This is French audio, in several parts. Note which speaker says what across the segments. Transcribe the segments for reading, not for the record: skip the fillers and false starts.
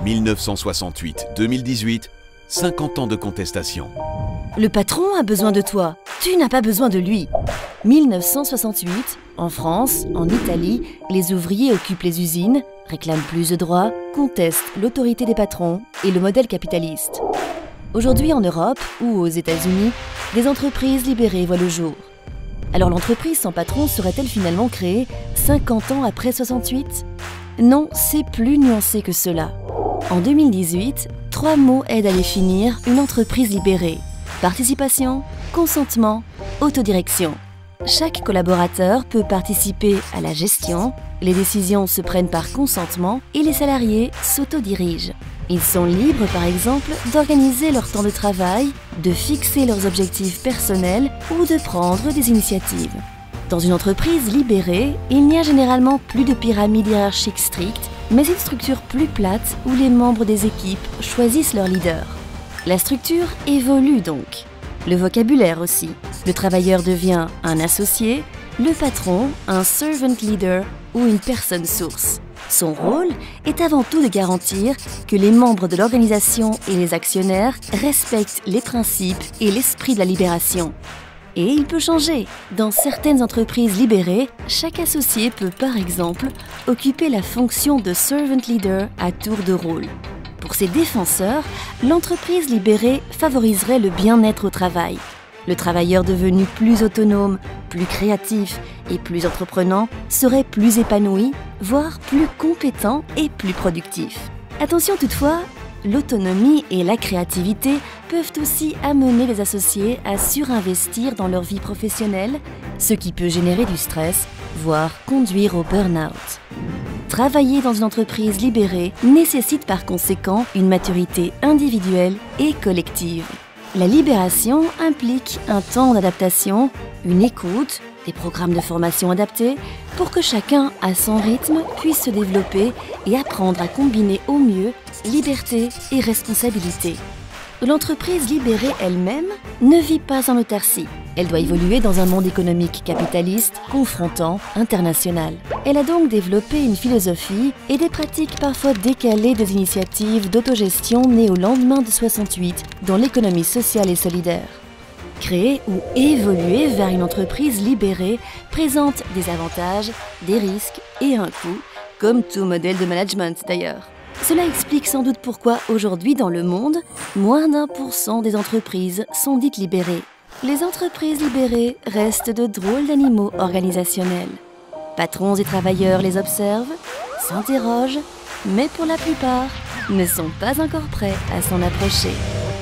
Speaker 1: 1968-2018, 50 ans de contestation.
Speaker 2: Le patron a besoin de toi, tu n'as pas besoin de lui. 1968, en France, en Italie, les ouvriers occupent les usines, réclament plus de droits, contestent l'autorité des patrons et le modèle capitaliste. Aujourd'hui en Europe ou aux États-Unis, des entreprises libérées voient le jour. Alors l'entreprise sans patron serait-elle finalement créée 50 ans après 68 ? Non, c'est plus nuancé que cela. En 2018, 3 mots aident à définir une entreprise libérée. Participation, consentement, autodirection. Chaque collaborateur peut participer à la gestion, les décisions se prennent par consentement et les salariés s'autodirigent. Ils sont libres, par exemple, d'organiser leur temps de travail, de fixer leurs objectifs personnels ou de prendre des initiatives. Dans une entreprise libérée, il n'y a généralement plus de pyramide hiérarchique stricte, mais une structure plus plate où les membres des équipes choisissent leur leader. La structure évolue donc. Le vocabulaire aussi. Le travailleur devient un associé, le patron un servant leader ou une personne source. Son rôle est avant tout de garantir que les membres de l'organisation et les actionnaires respectent les principes et l'esprit de la libération. Et il peut changer. Dans certaines entreprises libérées, chaque associé peut par exemple occuper la fonction de servant leader à tour de rôle. Pour ses défenseurs, l'entreprise libérée favoriserait le bien-être au travail. Le travailleur devenu plus autonome, plus créatif et plus entreprenant serait plus épanoui, voire plus compétent et plus productif. Attention toutefois, l'autonomie et la créativité peuvent aussi amener les associés à surinvestir dans leur vie professionnelle, ce qui peut générer du stress, voire conduire au burn-out. Travailler dans une entreprise libérée nécessite par conséquent une maturité individuelle et collective. La libération implique un temps d'adaptation, une écoute, des programmes de formation adaptés pour que chacun, à son rythme, puisse se développer et apprendre à combiner au mieux liberté et responsabilité. L'entreprise libérée elle-même ne vit pas en autarcie. Elle doit évoluer dans un monde économique capitaliste, confrontant, international. Elle a donc développé une philosophie et des pratiques parfois décalées des initiatives d'autogestion nées au lendemain de 68 dans l'économie sociale et solidaire. Créer ou évoluer vers une entreprise libérée présente des avantages, des risques et un coût, comme tout modèle de management d'ailleurs. Cela explique sans doute pourquoi aujourd'hui dans le monde, moins d'1% des entreprises sont dites libérées. Les entreprises libérées restent de drôles d'animaux organisationnels. Patrons et travailleurs les observent, s'interrogent, mais pour la plupart, ne sont pas encore prêts à s'en approcher.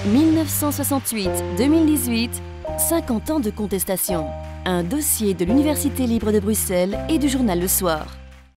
Speaker 2: 1968-2018, 50 ans de contestation. Un dossier de l'Université libre de Bruxelles et du journal Le Soir.